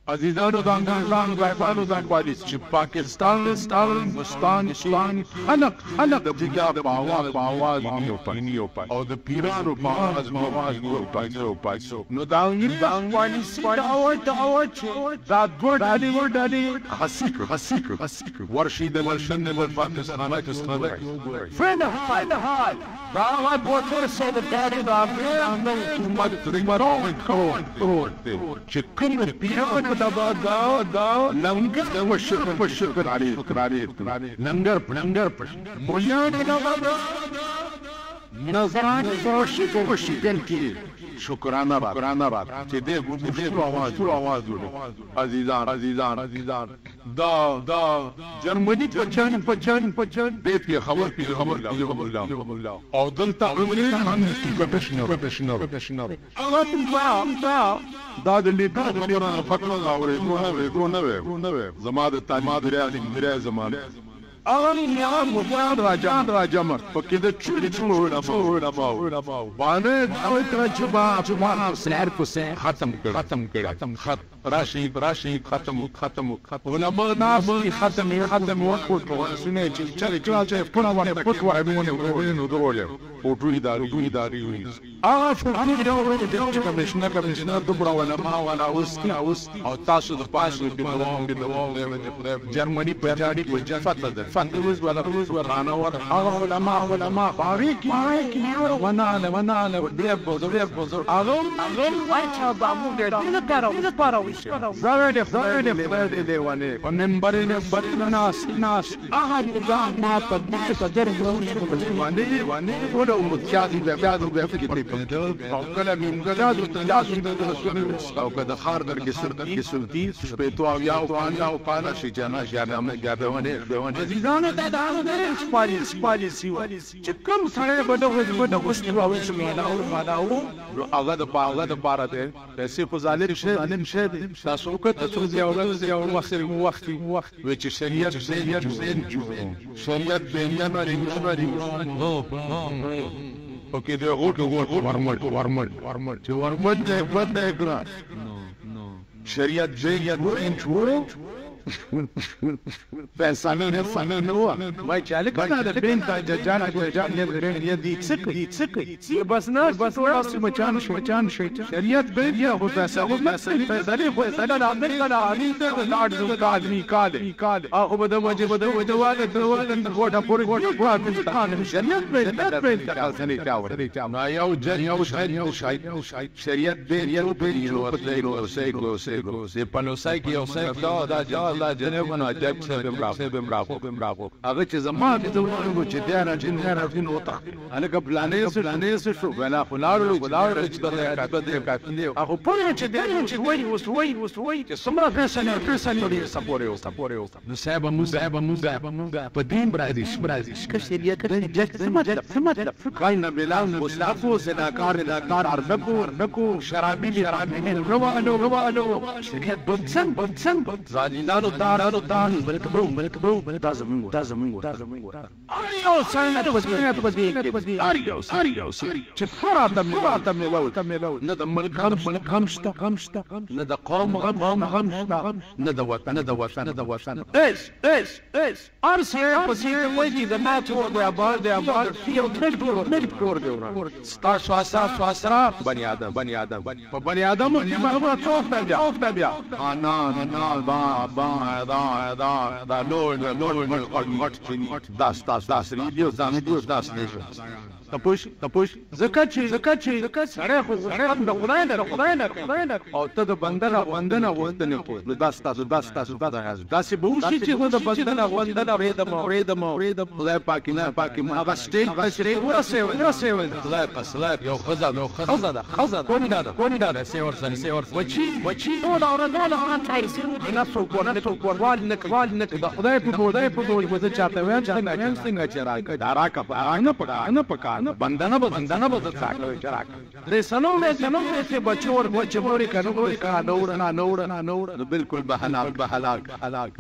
عزیزانو دانګوالس چې پاکستان هندوستان خلق د دیګا په आवाज او د پیرانو په आवाज پایسو نو دانګوالس دا ډاډي حسیک ورشي د پاکستان friend of high I bought for the sake of daddy شکرانه باد چې دې آواز عزیزان دا جرمني پچن دې خبر او دلته پروفیشنل دا د لیدو فکر اورې زما د تعلیم درې زمانه راجمر پکې د چوره باندې او سلار کو سه ختم کړ راشي ختم علماء ناس ختم وقت سنه چې په باندې پټ وایونه نو دوه او ټولې داري د کمشنر دوبره علماء اوس او تاسو د پاسو د جرمني په جاړي په جفت فندوز ولا علماء باريك وانا ديبوزو اغم وايتها بامو ده بارو زارد دي واني ونمبرين ناس اهل ما قدر واني ولو متشاغي بيعدوا كلام او كده خاردر كسرتي سبيتو او قانا شي جانا غابوني زانه دا سپالیسی چې کوم سره بده وستو او شماله او هغه د بار ده پیسې په ظالم شه تاسو وکړه زیاو وخت وچ شریعت بیان اوکې دا ورمړ ده ګرا شریعت وین فنانه ما چالک نه بین تا جان نه دي څه بس راس مچان شریعت به یا هو فیصله خو سره امریکا علی ته لاړ زو کال او بده وجه غوډه پوری پاکستان شریعت به نه یو شریعت به یو سه پلوسای کی او سه دا الله جنب انا جاب سبم راغو هغه چې زما د زوجو چې دیانه جن وطه انا قبلانه شو ولا خلارو چې د کافي هغه په چې دیانه چې وای چې سمره فیصله دې سپورې نو صاحب مو په دین برادیش کشریه کړي سمات کاینه بلال مصطفی زناکار عربکو شرابي روانو شرکت بنسن زالینانو دارو برکبرو دا زمونږ اریوس چې فرات مې وو نه د ملکان شته نه د قوم غم نه د وطن اس ارسه پسیر وایي د ماتو د آباد فیل کور دی ستاسو اساس بني ادم په بني ادم کې هغه توف بیا انا دا لور مټ داس ریډیو داس تپوش زکات سره خو د خدای نه او ته د بندنه وندنه کو بس تاسو داسې به شي چې د بندنه وندنه ریدم خدای پاکي ما غشتي ورسه خدای یو خزا کونی دا سیور وچی نو دا ورنه تایسي نه څوک وال نه د خدای په وځه چاته وای چې څنګه چرای دا نه پکا بندنه به څاکلو چراک رسنو چې بچور کنو بالکل به هلاک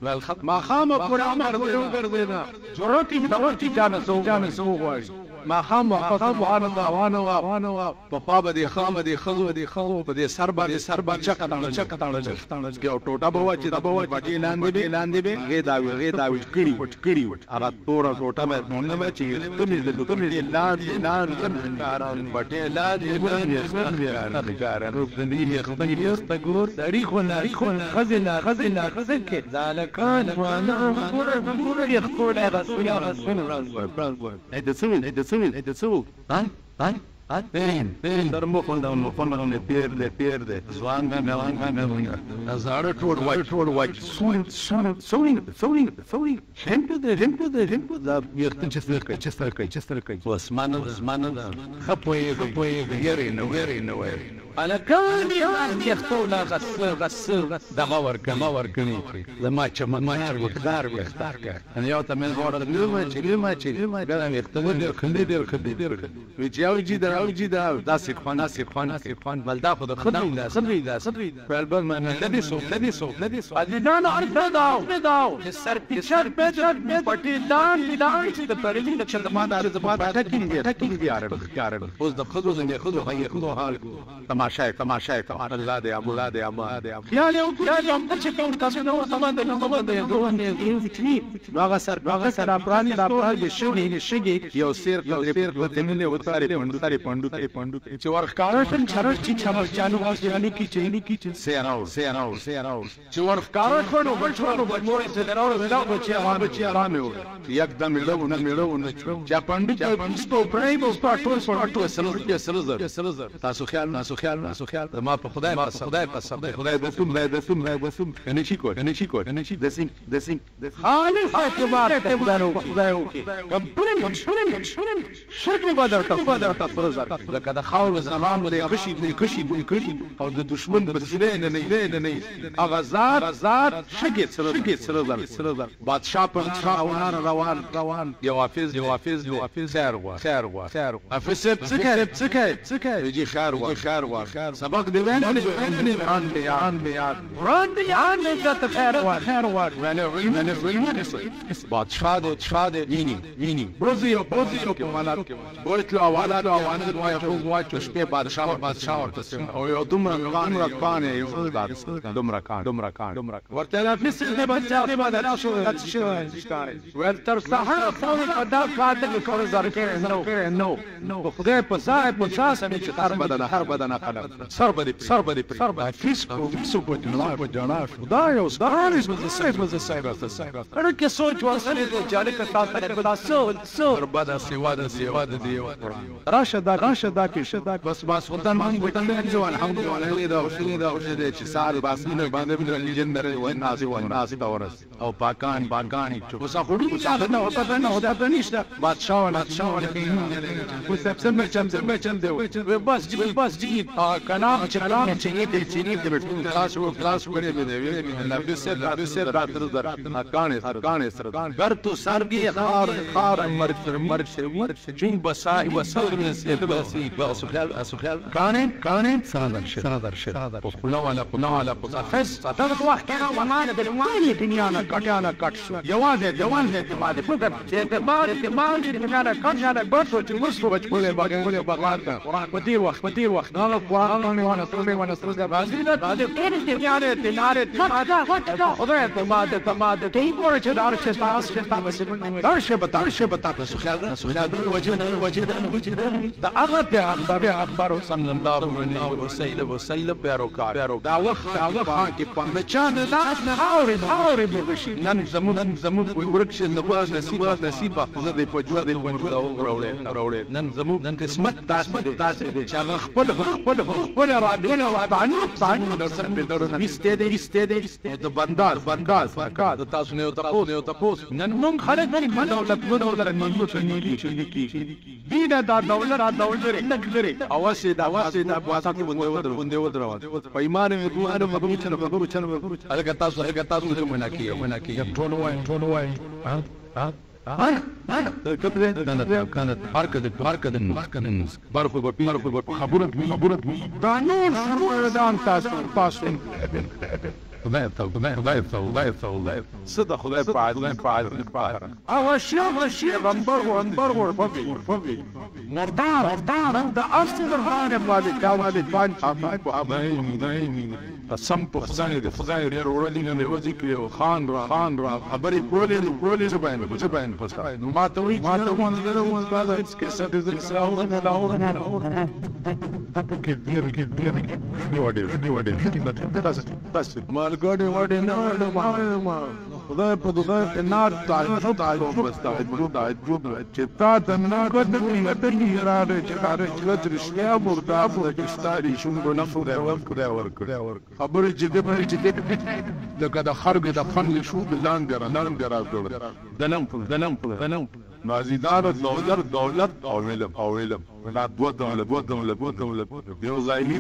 والخط ما خام پر عمر ګرځیدا ضرورت جان سو غواړي ما خام وانا پپا بدی خو بدی سر با چکتاړه کې او ټوټه بوا چې بوا باټي لاندې به غې کړي وټ اره تور ټوټه مې مونږ به چې تمې لاندې باټي لاندې کارانو دې خپل استګور تاریخ غزل کې ذالکان وانا يخطر رسول ادريس بين در مفهوم پیرده زوان ملان نظاره ټول وای سوینګ هم دا یختن چستر کوي واسمان خپوي غيري نو انا كان يخطو لا غسل دا ما ورکني لما اختار انا يوم من ورا اليوم قال يختار كندير ويجي دا داسي خوان بل دا خد خدري فالبل ما لبسوا انا عارف داو السر بيت باتيلان تبرلين ما دار زبات تكين بيعرف وز خذوا زي خذوا حال تماشا اولاد يا اولاد يا يوم تشكون كاسو طبعا باغا سر افراني دا الشيخ يو سير وتمني وتاري پندو چې ورخکارا شن چرش چې چانو واسياني کی سيانو چې ورخکارا کړو بچو مور ته دراو بچي آرام یو یکدم ملو چې پندو پشتو پرایمو پارټو سلزر تاسو خیال ما په خدای بسم کني شي دسين حال اعتبار خدای کمپلین شرک بدر لکه د خاور زمان ولې کشي او د دشمن بسره نه اغزار شګت سره بادشاہ پر روان یوافز خیر افسر سکه يجي خیر سبق دی عن بیان ذات خیر بادشاہ یعنی بروزیو کمالات قلت له اولاد واچ شپه بادشاہ او یو دومره کان یو دومره ورته لا مثل بعد راسو ورته صحه دا قاتل کور زرکه نو خدای په صاحب چې هر بدن قلم سر بدی فيسبوك سوبوت لايف وجناش دايوس داريس was the same انا كسوت وصلت جالك تاع سو بدا سواد دي راشد بس خدان ما بتن جوان الحمد لله ده وشده چې سال بس نه باندې بل جنر والناس دورس او باکان وسافروا وسافرنا وطلعنا نشتا بادشاہ وسبسم كم ده بس جيب كلام تشيني خلاص وري من لابسر حقاني سردان برتو سربي خار مرد جين بساي اسخال كانن صادر قلنا على فس تطلق واحد كان وانا بالوالي دنيانا كات جوان بعد انا كان برتو تمسو بقول بغلطه ودير وقت وانا صرت بعد يعني تنارت تماد كيف ورجت عارف تعرف بتا سخال وجدنا اغلب اخبار صلى الله عليه وسلم بيروكار دا وقت حاكي بمجان لا حاوري بشي ننزمو وركش النواز نسيبه زي بوجود رولي ننزمو ننتسمت تاس شغل خپل رادونه وابعنو بدور يستدي بنداز فكاد تاسو نه تاسو نن مون خلک من دولت نيلي بينا دا دولت نكري اواسي دا بواساتي بنده ودروا پيمان مي دوانو مبروچن هلکه تاسو مناكي تونوي كانت حركة برفو خبرت دانون دان تاسو خدای صدق خدای فعال الشيخ انبر فبي مردار ده اصل الهان مالك دايم قسم بخزاني رولين وزيك خان را خبري برولي زبان ما توي هذا كسر كبير بس ما القاري ما خدای النار چطات النار قدني راره قدر شيا مردا فلكستاري شنو نفو ده خبري جدي لقد خرج ده فن شو بلانجرا نرمجرا دلم نازیدار دولت عوالم ولا بود يوزايني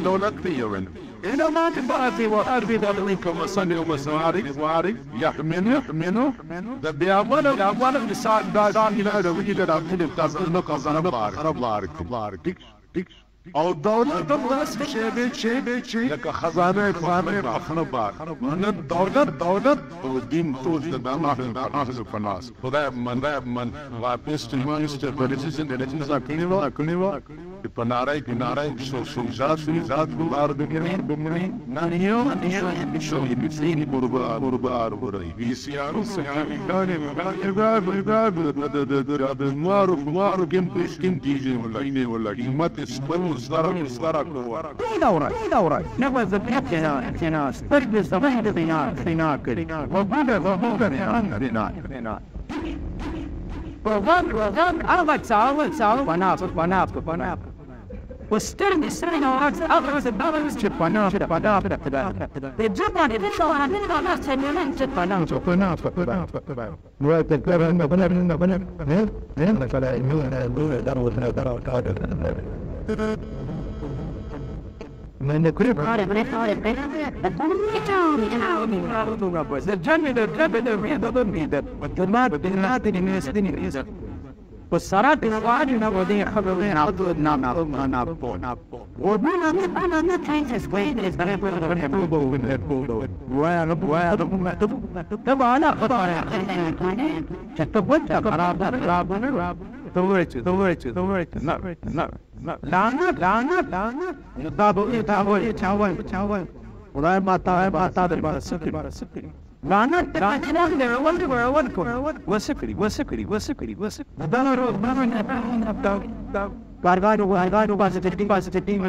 دولت بيورن إذا ما تبعتي وأربي ذلكم وصلي ومسواري يحمنه ده بيعمل لسان دان إلى وجد الأمثلة بتاعنا قصنا بارك او دولت بس شيء لك خزانه رافنا بار من دولت ودين توز ما في الناس خدای من واپس تیمانست برسیدن دلچین کنیوا پنارای شوزات بار بمین نانیو شو يبسيني بربار بيسيارو سياني مارو كم تيجي ولا قيمة اسمه صدرك دورة نبغى هنا استجلس واحد ثناك وغان أرضك ساوي ونافق واسترن السنة أغرز الدرس جبنا بيجبنا يدخل عندنا ناس تنين جبنا من كل بعد من يطالب بينا الجنة والصلاة بالقاعدة ودين حبلين عضو نام وبنا أنا نتعيش وين إذا طبعا أنا خطأ تتبوت راب دورت لا تابو ولا ما تابو لانا تراجعنا ولا وسكري Gargado was a team was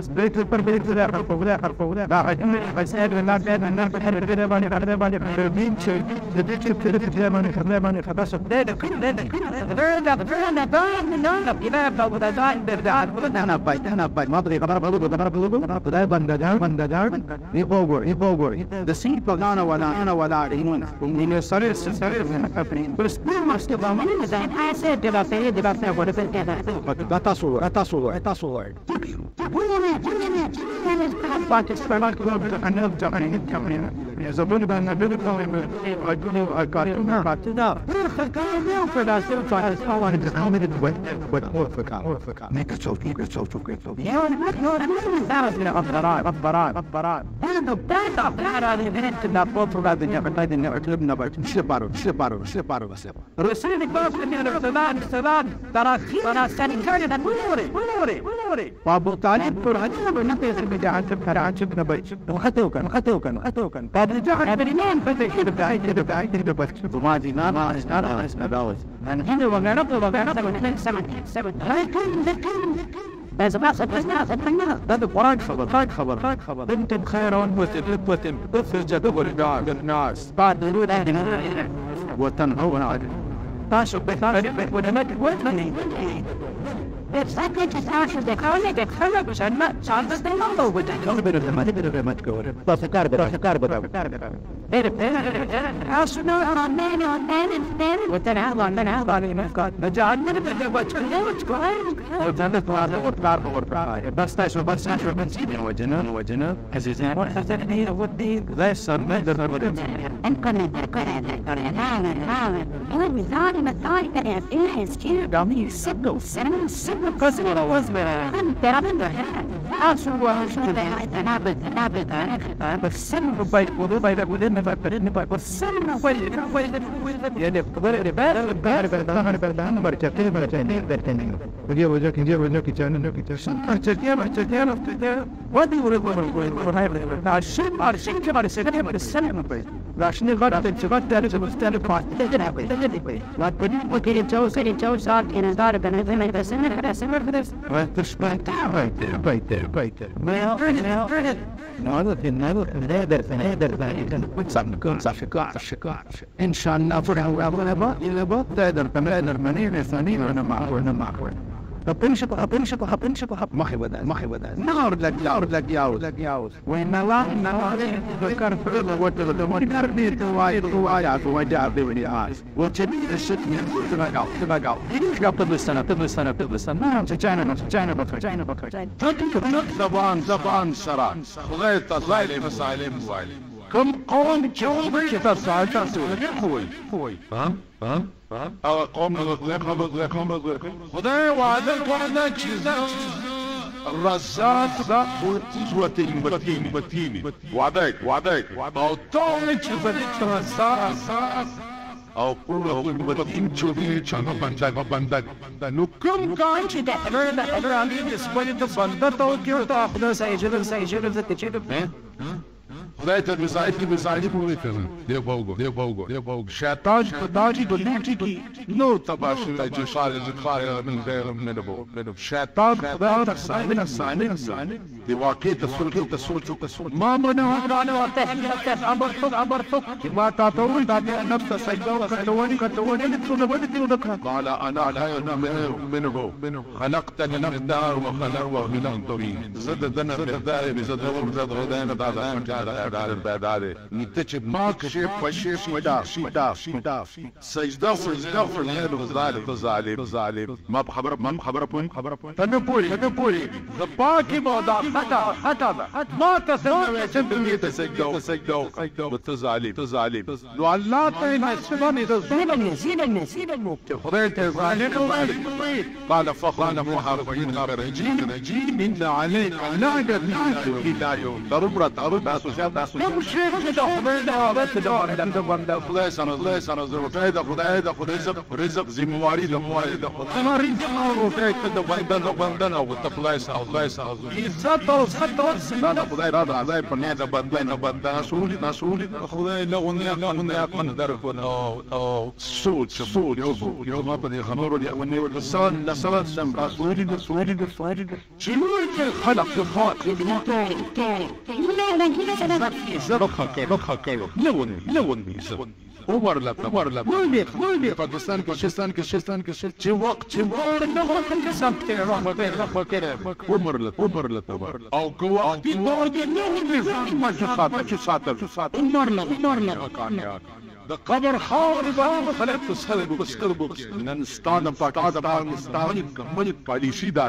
great for that. I said, and not bad, and not had a bit of money, the mean church, the ditch of the money for us. Then the bird up, the seed of I said, that's all right. There's a bit of an ability I got it I wanted to come in with make it so great. Babu Talib Purhajab Napiz Karachib Nabai. Hatokan. But the job had been named, but they should have died to the West. Bumazi Nama is not honest about it. And Hindu will get up to the 7. There's a massive business that the warrant for the cover. Didn't care on with him. This is just a nice. But they do that in what done overnight. That's what they thought it would have made it worth money. It's like they just out of the colony, the colors are not chances they know with that. A bit of the much good. Plus, I got a bit. House no on man, with an outline, I've got the job. What's going? I've done the part bus station, dinner, as his hand. What has that need of what the less of the and connect. And we thought in a thought that if it is here, dummy, signal, because it was I'm أصل وأصل أنا بسلم بيت ودين بسلم يعني أنا برتقي ودي راشني غلط انتباه دارس مستند قاعد لا تبني وكيل جو صار كنا دار بنا بس تشبه بيت ما ان شاء الله فرح ولا يلا تقدر تقدر منين ثاني انا معك أبنشط ما هي بدأ نار لك ياوز وين الله ذكر فرد وتلمون نرني توايع بني عايز وتبي الشت تبقى قبل السنة نعم تجانا بكر زبان سرا خليت الله كم قوم كيف صار هوي فهم أو قوم خدای وعده چیزا رزاق ذا وتيم وعدك أو طول چیزا رزاق أو قوله وتيم چوبی چانا بندگ نکم کان چی اگر علی اسپانی تو بندر تو کیو تو اپنا سایجر تچه خدای تربیزایی پوری کنن دیو باوگو شیطان خدایی دنیتی کی نو تباشر جشار من غیر من شیطان خدا تسانی دی واقعی تسول ما منو امر تو ما تاتون تاتي نفس سجدوا كتوني قال انا لا منه خلقتني من النار وخلقه من الطين زد دنا زد دار نتجب ماك شيف وداف سجدة ظالم ما بخبر تنبولي ضباكي موضع حتى ما تسوي سنبني تسجدوا تظالم لو الله تعالى سبحانه زين المكتب خذيت ظالم قال فخان محاربين رجيم إن عليك نعجة إلى يوم ضربت رزق زمواري لون ومرلب مولي باكستان كشتان وقت ومرلب او قوة ما شخاطر ومرلب The cover hard خلقت السلب بسكربوكس من ستاندم ملك باليشيدا